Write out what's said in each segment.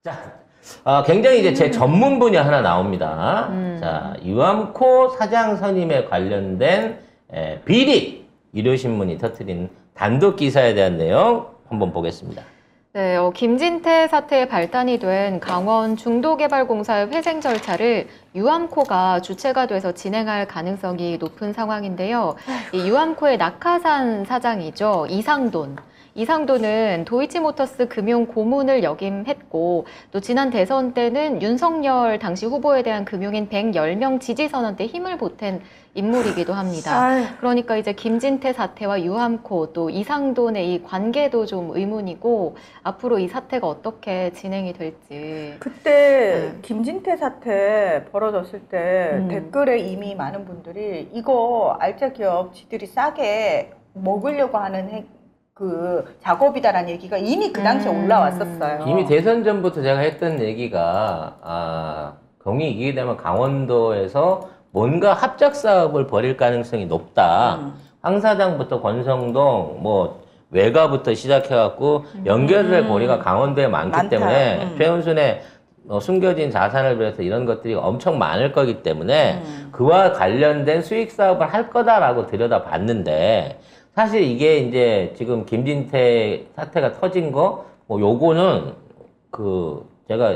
자, 굉장히 이제 제 전문 분야 하나 나옵니다. 자, 유암코 사장 선임에 관련된 비리 의료신문이 터뜨린 단독 기사에 대한 내용 한번 보겠습니다. 네, 김진태 사태에 발단이 된 강원 중도개발공사의 회생 절차를 유암코가 주체가 돼서 진행할 가능성이 높은 상황인데요. 이 유암코의 낙하산 사장이죠. 이상돈은 도이치모터스 금융 고문을 역임했고 또 지난 대선 때는 윤석열 당시 후보에 대한 금융인 110명 지지선언 때 힘을 보탠 인물이기도 합니다. 그러니까 이제 김진태 사태와 유암코 또 이상돈의 이 관계도 좀 의문이고 앞으로 이 사태가 어떻게 진행이 될지. 그때 김진태 사태 벌어졌을 때 댓글에 이미 많은 분들이 이거 알짜 기업 지들이 싸게 먹으려고 하는 그 작업이다라는 얘기가 이미 그 당시에 올라왔었어요. 이미 대선 전부터 제가 했던 얘기가 경이 이기게 되면 강원도에서 뭔가 합작 사업을 벌일 가능성이 높다. 황사장부터 권성동, 뭐 외가부터 시작해갖고 연결될 고리가 강원도에 많기 때문에 최은순의 숨겨진 자산을 비롯해서 이런 것들이 엄청 많을 거기 때문에 그와 관련된 수익 사업을 할 거다라고 들여다봤는데 사실 이게 이제 지금 김진태 사태가 터진 거, 뭐 요거는 제가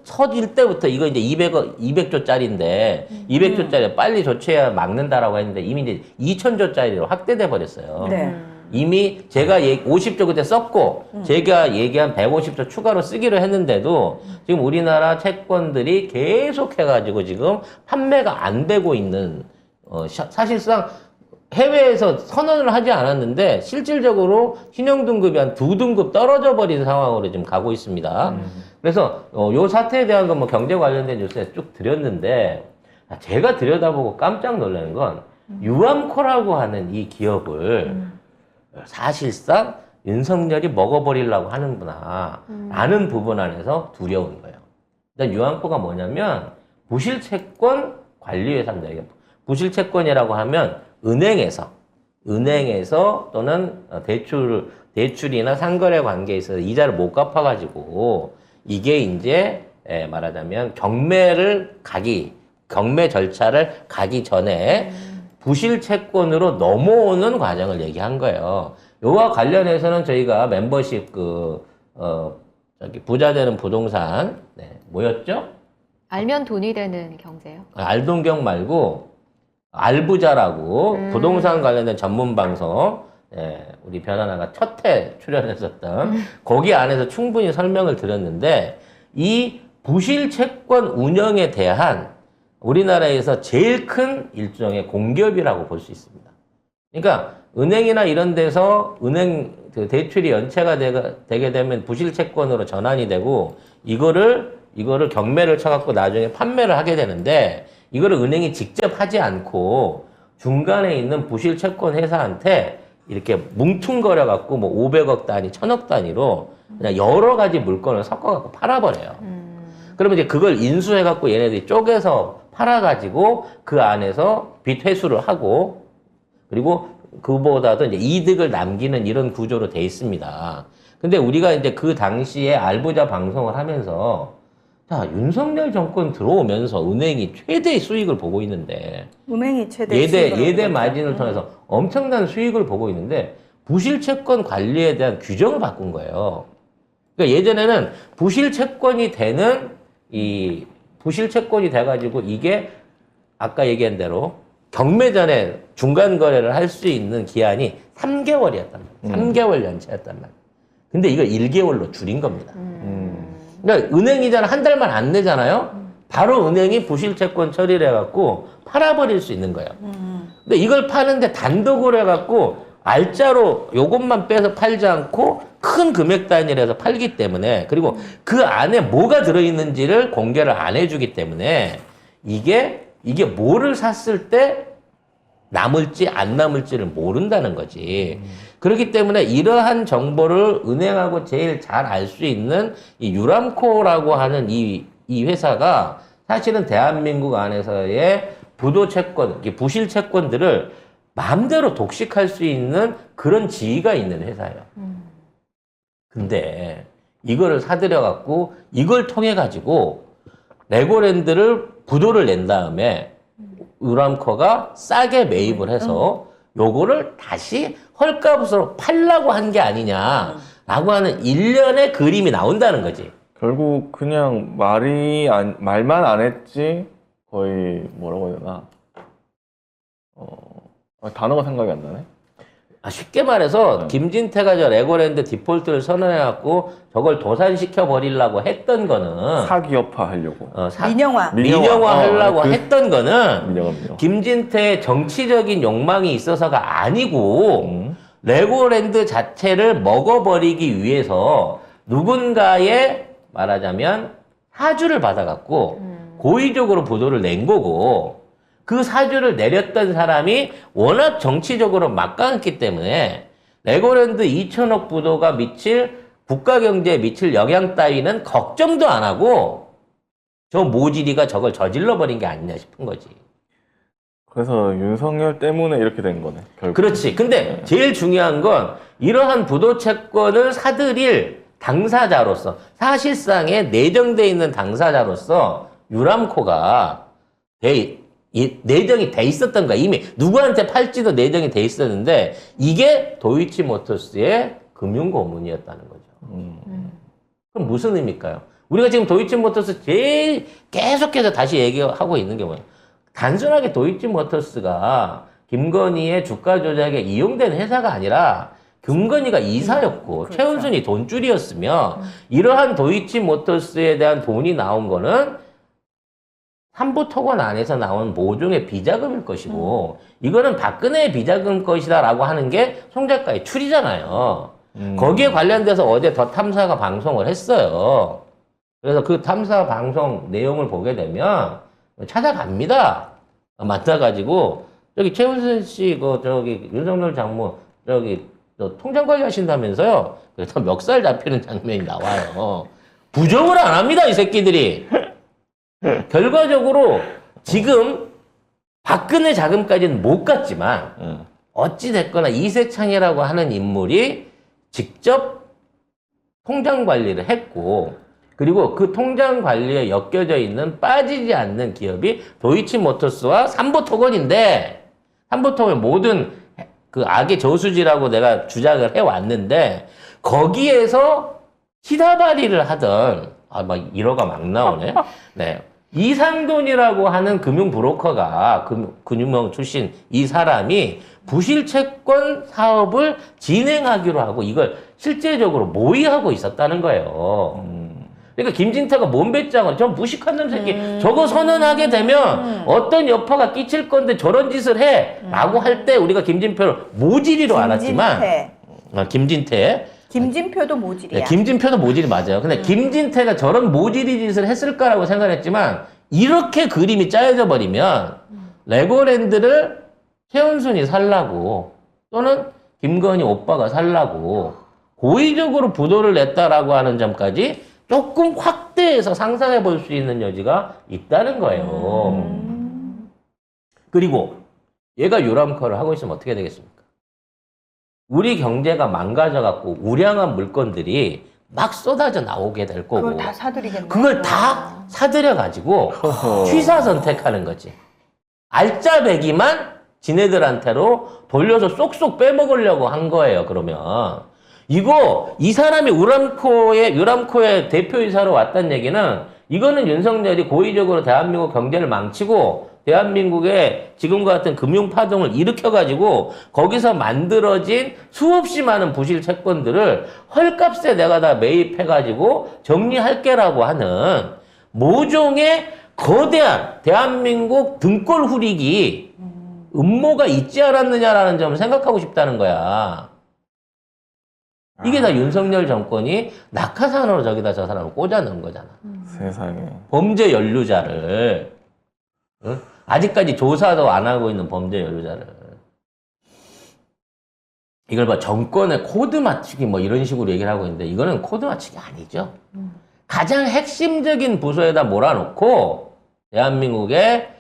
터질 때부터 이거 이제 200조짜리인데 200조짜리 빨리 조치해야 막는다라고 했는데 이미 이제 2000조짜리로 확대돼 버렸어요. 네. 이미 제가 50조 그때 썼고 제가 얘기한 150조 추가로 쓰기로 했는데도 지금 우리나라 채권들이 계속 해가지고 지금 판매가 안 되고 있는 사실상 해외에서 선언을 하지 않았는데 실질적으로 신용등급이 한 2등급 떨어져 버린 상황으로 지금 가고 있습니다. 그래서 요 사태에 대한 건 뭐 경제 관련된 뉴스에 쭉 드렸는데 제가 들여다보고 깜짝 놀라는 건 유암코라고 하는 이 기업을 사실상 윤석열이 먹어버리려고 하는구나 라는 부분 안에서 두려운 거예요. 일단 유암코가 뭐냐면 부실채권 관리회사입니다. 이게 부실채권이라고 하면 은행에서 또는 대출이나 상거래 관계에 있어서 이자를 못 갚아가지고 이게 이제 말하자면 경매 절차를 가기 전에 부실 채권으로 넘어오는 과정을 얘기한 거예요. 요와 관련해서는 저희가 멤버십 부자 되는 부동산 뭐였죠? 알면 돈이 되는 경제요? 알동경 말고 알부자라고 부동산 관련된 전문 방송 우리 변하나가 첫 회 출연했었던 거기 안에서 충분히 설명을 드렸는데 이 부실 채권 운영에 대한 우리나라에서 제일 큰 일종의 공기업이라고 볼 수 있습니다. 그러니까 은행이나 이런 데서 은행 대출이 연체가 되게 되면 부실 채권으로 전환이 되고 이거를 경매를 쳐갖고 나중에 판매를 하게 되는데 이거를 은행이 직접 하지 않고 중간에 있는 부실 채권 회사한테 이렇게 뭉퉁거려갖고 뭐 500억 단위, 1000억 단위로 그냥 여러 가지 물건을 섞어갖고 팔아버려요. 그러면 이제 그걸 인수해갖고 얘네들이 쪼개서 팔아가지고 그 안에서 빚 회수를 하고 그리고 그보다도 이제 이득을 남기는 이런 구조로 돼 있습니다. 근데 우리가 이제 그 당시에 알부자 방송을 하면서 자, 윤석열 정권 들어오면서 은행이 최대의 수익을 보고 있는데 은행이 최대 예대 마진을 통해서 엄청난 수익을 보고 있는데 부실채권 관리에 대한 규정을 바꾼 거예요. 그러니까 예전에는 부실채권이 돼가지고 이게 아까 얘기한 대로 경매 전에 중간 거래를 할 수 있는 기한이 3개월이었단 말이에요. 3개월 연체였단 말이에요. 근데 이걸 1개월로 줄인 겁니다. 그러니까 은행 이자는 한 달만 안 내잖아요. 바로 은행이 부실채권 처리를 해갖고 팔아버릴 수 있는 거예요. 근데 이걸 파는데 단독으로 해갖고 알짜로 요것만 빼서 팔지 않고 큰 금액 단위로 해서 팔기 때문에 그리고 그 안에 뭐가 들어있는지를 공개를 안 해주기 때문에 이게 뭐를 샀을 때 남을지 안 남을지를 모른다는 거지. 그렇기 때문에 이러한 정보를 은행하고 제일 잘 알 수 있는 이 유람코라고 하는 이 회사가 사실은 대한민국 안에서의 부도채권, 부실채권들을 마음대로 독식할 수 있는 그런 지위가 있는 회사예요. 근데 이거를 사들여갖고 이걸 통해가지고 레고랜드를 부도를 낸 다음에 유람코가 싸게 매입을 해서 요거를 다시 헐값으로 팔라고 한 게 아니냐라고 하는 일련의 그림이 나온다는 거지. 결국 그냥 말만 안 했지 거의 뭐라고 해야 되나 단어가 생각이 안 나네. 쉽게 말해서 김진태가 저 레고랜드 디폴트를 선언해갖고 저걸 도산시켜 버리려고 했던 거는 사기업화 하려고. 민영화 하려고 했던 거는 민영화. 김진태의 정치적인 욕망이 있어서가 아니고 레고랜드 자체를 먹어버리기 위해서 누군가의 말하자면 사주를 받아갖고 고의적으로 부도를 낸 거고 그 사주를 내렸던 사람이 워낙 정치적으로 막강했기 때문에 레고랜드 2천억 부도가 국가 경제에 미칠 영향 따위는 걱정도 안 하고 저 모지리가 저걸 저질러 버린 게 아니냐 싶은 거지. 그래서 윤석열 때문에 이렇게 된 거네. 결국. 그렇지. 근데 제일 중요한 건 이러한 부도 채권을 사들일 당사자로서 사실상의 내정돼 있는 당사자로서 유람코가 내정이 돼 있었던 거야. 이미 누구한테 팔지도 내정이 돼 있었는데 이게 도이치모터스의 금융고문이었다는 거죠. 그럼 무슨 의미일까요? 우리가 지금 도이치모터스 제일 계속해서 다시 얘기하고 있는 게 뭐예요? 단순하게 도이치모터스가 김건희의 주가 조작에 이용된 회사가 아니라 김건희가 이사였고 그렇죠. 최은순이 돈줄이었으며 이러한 도이치모터스에 대한 돈이 나온 거는 삼부토건 안에서 나온 모종의 비자금일 것이고 이거는 박근혜의 비자금 것이다라고 하는 게 송 작가의 추리잖아요. 거기에 관련돼서 어제 더 탐사가 방송을 했어요. 그래서 그 탐사 방송 내용을 보게 되면 찾아갑니다. 만나가지고 저기 최은순 씨, 저기 윤석열 장모 저기 통장 관리하신다면서요. 그래서 멱살 잡히는 장면이 나와요. 부정을 안 합니다, 이 새끼들이. 결과적으로 지금 박근혜 자금까지는 못 갔지만 어찌됐거나 이세창이라고 하는 인물이 직접 통장 관리를 했고 그리고 그 통장 관리에 엮여져 있는 빠지지 않는 기업이 도이치모터스와 삼부토건인데 삼부토건의 모든 그 악의 저수지라고 내가 주장을 해왔는데 거기에서 히다바리를 하던 막 1호가 막 나오네. 네. 이상돈이라고 하는 금융 브로커가 금융 출신 이 사람이 부실 채권 사업을 진행하기로 하고 이걸 실제적으로 모의하고 있었다는 거예요. 그러니까 김진태가 몸배짱은 저 무식한 놈 새끼 저거 선언하게 되면 어떤 여파가 끼칠 건데 저런 짓을 해 라고 할 때 우리가 김진표를 모질이로 알았지만 김진태 김진표도 모질이야. 네, 김진표도 모질이 맞아요. 근데 김진태가 저런 모질이 짓을 했을 거라고 생각했지만 이렇게 그림이 짜여져 버리면 레고랜드를 최은순이 살라고 또는 김건희 오빠가 살라고 고의적으로 부도를 냈다라고 하는 점까지 조금 확대해서 상상해 볼 수 있는 여지가 있다는 거예요. 그리고 얘가 유람커를 하고 있으면 어떻게 되겠습니까? 우리 경제가 망가져갖고 우량한 물건들이 막 쏟아져 나오게 될 거고 그걸 다 사들이겠네. 그걸 다 사들여가지고 취사 선택하는 거지. 알짜배기만 지네들한테로 돌려서 쏙쏙 빼먹으려고 한 거예요. 그러면 이 사람이 유람코의 대표이사로 왔다는 얘기는 이거는 윤석열이 고의적으로 대한민국 경제를 망치고 대한민국의 지금과 같은 금융파동을 일으켜가지고 거기서 만들어진 수없이 많은 부실 채권들을 헐값에 내가 다 매입해가지고 정리할게라고 하는 모종의 거대한 대한민국 등골 후리기 음모가 있지 않았느냐라는 점을 생각하고 싶다는 거야. 이게 다 윤석열 정권이 낙하산으로 저기다 저 사람을 꽂아 넣은 거잖아. 세상에. 범죄 연루자를. 응? 아직까지 조사도 안 하고 있는 범죄 연루자를. 이걸 봐, 정권의 코드 맞추기 뭐 이런 식으로 얘기를 하고 있는데 이거는 코드 맞추기 아니죠. 가장 핵심적인 부서에다 몰아놓고 대한민국의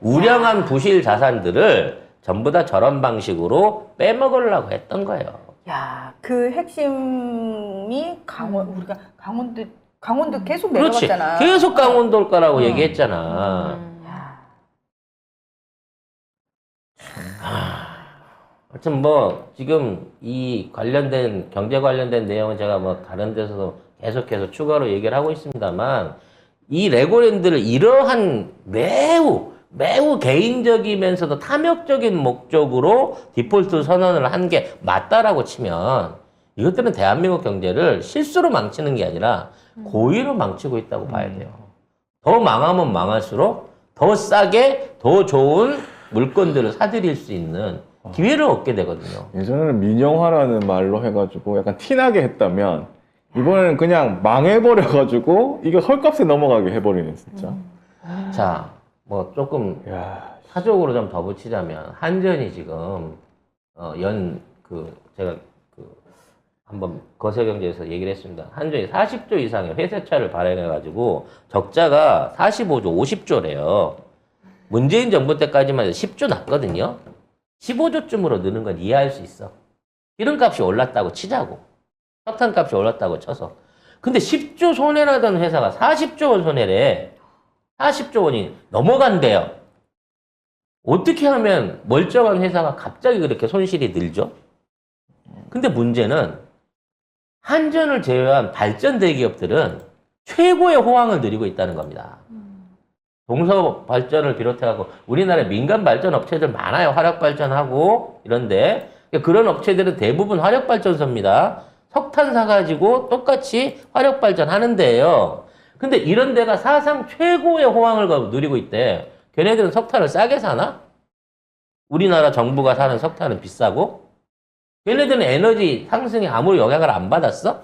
우량한 부실 자산들을 전부 다 저런 방식으로 빼먹으려고 했던 거예요. 야, 그 핵심이 우리가 강원도 계속 내려갔잖아. 그렇지. 계속 강원도일 거라고 음. 얘기했잖아. 야, 하여튼 뭐 지금 이 관련된 경제 관련된 내용은 제가 뭐 다른 데서도 계속해서 추가로 얘기를 하고 있습니다만 이 레고랜드를 이러한 매우 개인적이면서도 탐욕적인 목적으로 디폴트 선언을 한 게 맞다라고 치면 이것들은 대한민국 경제를 실수로 망치는 게 아니라 고의로 망치고 있다고 봐야 돼요. 더 망하면 망할수록 더 싸게 더 좋은 물건들을 사들일 수 있는 기회를 얻게 되거든요. 예전에는 민영화라는 말로 해가지고 약간 티나게 했다면 이번에는 그냥 망해버려가지고 이게 헐값에 넘어가게 해버리네 진짜. 자, 뭐 조금 야, 사적으로 좀 더 붙이자면 한전이 지금 제가 한번 거세경제에서 얘기를 했습니다. 한전이 40조 이상의 회사차를 발행해가지고 적자가 45조, 50조래요. 문재인 정부 때까지만 해도 10조 났거든요. 15조쯤으로 느는 건 이해할 수 있어. 기름값이 올랐다고 치자고. 석탄값이 올랐다고 쳐서. 근데 10조 손해나던 회사가 40조 원 손해래. 40조 원이 넘어간대요. 어떻게 하면 멀쩡한 회사가 갑자기 그렇게 손실이 늘죠? 근데 문제는 한전을 제외한 발전 대기업들은 최고의 호황을 누리고 있다는 겁니다. 동서 발전을 비롯해서 우리나라 민간 발전 업체들 많아요. 화력 발전하고 이런데 그런 업체들은 대부분 화력 발전소입니다. 석탄 사가지고 똑같이 화력 발전하는데요. 근데 이런 데가 사상 최고의 호황을 누리고 있대. 걔네들은 석탄을 싸게 사나? 우리나라 정부가 사는 석탄은 비싸고? 걔네들은 에너지 상승에 아무리 영향을 안 받았어?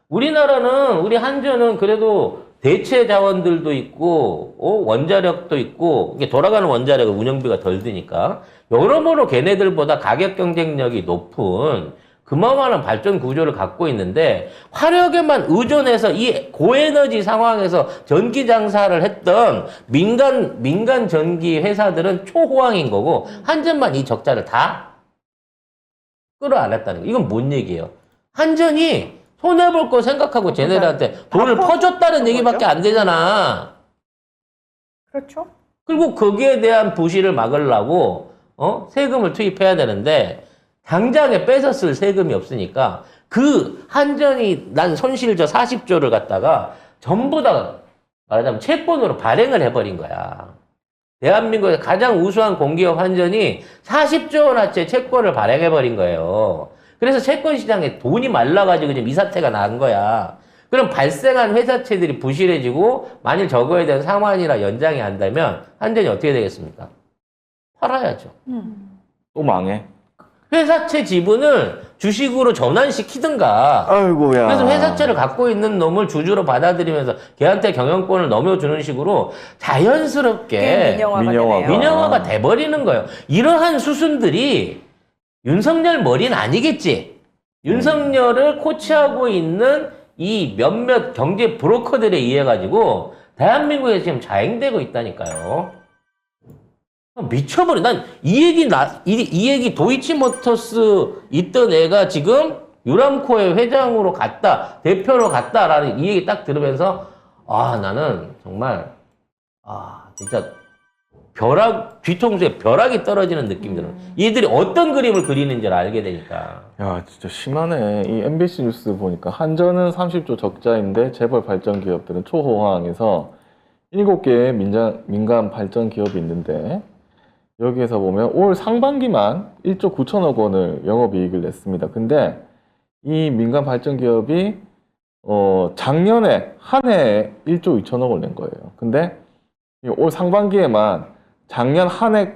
우리나라는, 우리 한전은 그래도 대체 자원들도 있고, 원자력도 있고, 이게 돌아가는 원자력은 운영비가 덜 드니까, 여러모로 걔네들보다 가격 경쟁력이 높은 그만한 발전 구조를 갖고 있는데, 화력에만 의존해서 이 고에너지 상황에서 전기 장사를 했던 민간 전기 회사들은 초호황인 거고, 한전만 이 적자를 다 끌어안았다는 거. 이건 뭔 얘기예요? 한전이 손해볼 거 생각하고 쟤네들한테 돈을 퍼줬다는 얘기밖에 안 되잖아. 그렇죠. 그리고 거기에 대한 부실을 막으려고 세금을 투입해야 되는데 당장에 뺏었을 세금이 없으니까 그 한전이 난 손실 저 40조를 갖다가 전부 다 말하자면 채권으로 발행을 해버린 거야. 대한민국의 가장 우수한 공기업 한전이 40조 원어치 채권을 발행해버린 거예요. 그래서 채권 시장에 돈이 말라가지고 지금 이 사태가 난 거야. 그럼 발생한 회사채들이 부실해지고 만일 저거에 대한 상환이나 연장이 안 되면 한전이 어떻게 되겠습니까? 팔아야죠. 또 망해. 회사채 지분을 주식으로 전환시키든가. 아이고야. 그래서 회사채를 갖고 있는 놈을 주주로 받아들이면서 걔한테 경영권을 넘겨주는 식으로 자연스럽게 민영화가 돼버리는 거예요. 이러한 수순들이 윤석열 머리는 아니겠지. 윤석열을 코치하고 있는 이 몇몇 경제 브로커들에 의해 가지고 대한민국에 지금 자행되고 있다니까요. 미쳐버려. 난 이 얘기 도이치모터스 있던 애가 지금 유람코의 회장으로 갔다, 대표로 갔다라는 이 얘기 딱 들으면서 나는 정말 진짜 뒤통수에 벼락이 떨어지는 느낌이 들어요. 얘들이 어떤 그림을 그리는지를 알게 되니까. 야, 진짜 심하네. 이 MBC 뉴스 보니까 한전은 30조 적자인데 재벌 발전 기업들은 초호황에서 7개의 민간 발전 기업이 있는데 여기에서 보면 올 상반기만 1조 9천억 원을 영업이익을 냈습니다. 근데 이 민간 발전 기업이 작년에 한 해에 1조 2천억을 낸 거예요. 근데 올 상반기에만 작년 한 해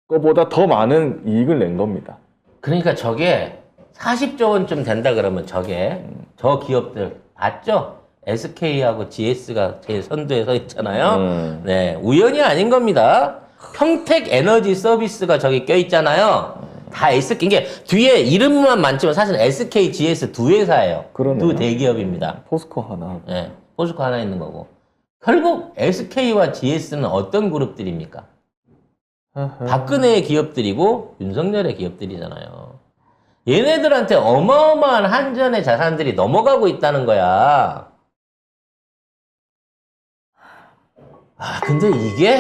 거보다 더 많은 이익을 낸 겁니다. 그러니까 저게 40조 원쯤 된다 그러면 저 기업들 봤죠? SK하고 GS가 제일 선두에 서 있잖아요. 네, 우연이 아닌 겁니다. 평택 에너지 서비스가 저기 껴있잖아요. 다 SK, 이게 뒤에 이름만 많지만 사실 SK, GS 두 회사예요. 그러네요. 두 대기업입니다. 포스코 하나. 네, 포스코 하나 있는 거고. 결국 SK와 GS는 어떤 그룹들입니까? 박근혜의 기업들이고 윤석열의 기업들이잖아요. 얘네들한테 어마어마한 한전의 자산들이 넘어가고 있다는 거야. 근데 이게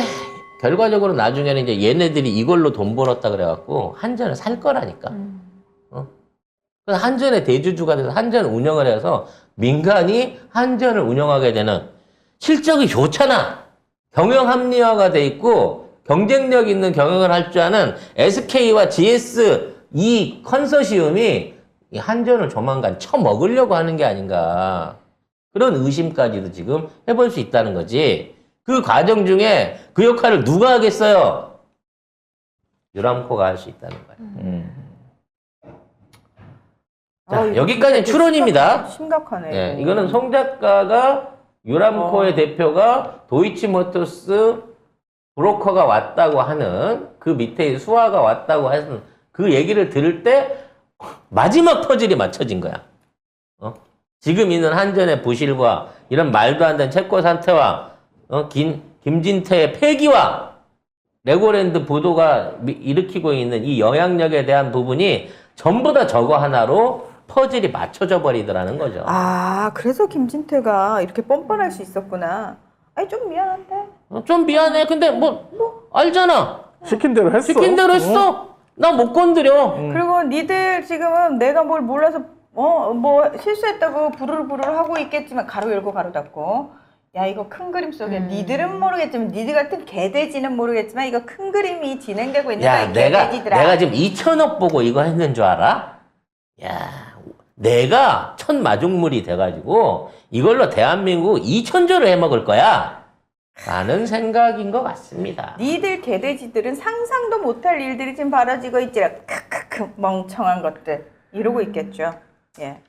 결과적으로 나중에는 이제 얘네들이 이걸로 돈 벌었다 그래갖고 한전을 살 거라니까. 그래서 한전의 대주주가 돼서 한전 운영을 해서 민간이 한전을 운영하게 되는 실적이 좋잖아. 경영 합리화가 돼 있고 경쟁력 있는 경영을 할 줄 아는 SK와 GS 이 컨소시엄이 이 한전을 조만간 쳐먹으려고 하는 게 아닌가. 그런 의심까지도 지금 해볼 수 있다는 거지. 그 과정 중에 그 역할을 누가 하겠어요? 유람코가 할 수 있다는 거예요. 자, 이거 여기까지 진짜 추론입니다. 심각하네. 네, 이거는 송 작가가 유람코의 대표가 도이치모터스 브로커가 왔다고 하는 그 밑에 수화가 왔다고 하는 그 얘기를 들을 때 마지막 퍼즐이 맞춰진 거야. 지금 있는 한전의 부실과 이런 말도 안 되는 채권 상태와 김진태의 폐기와 레고랜드 부도가 일으키고 있는 이 영향력에 대한 부분이 전부 다 저거 하나로 퍼즐이 맞춰져 버리더라는 거죠. 그래서 김진태가 이렇게 뻔뻔할 수 있었구나. 아니, 좀 미안한데. 좀 미안해. 근데 알잖아. 시킨 대로 했어. 시킨 대로 했어. 나 못 건드려. 그리고 니들 지금은 내가 뭘 몰라서 뭐 실수했다고 부르르 하고 있겠지만 가로 열고 가로 닫고 야 이거 큰 그림 속에 니들은 모르겠지만 니들 같은 개돼지는 모르겠지만 이거 큰 그림이 진행되고 있는 거야. 야, 내가 지금 2천억 보고 이거 했는 줄 알아? 야, 내가 첫 마중물이 돼가지고 이걸로 대한민국 2천조를 해먹을 거야. 라는 생각인 것 같습니다. 니들 개돼지들은 상상도 못할 일들이 지금 벌어지고 있지라 크크크 멍청한 것들 이러고 있겠죠. 예.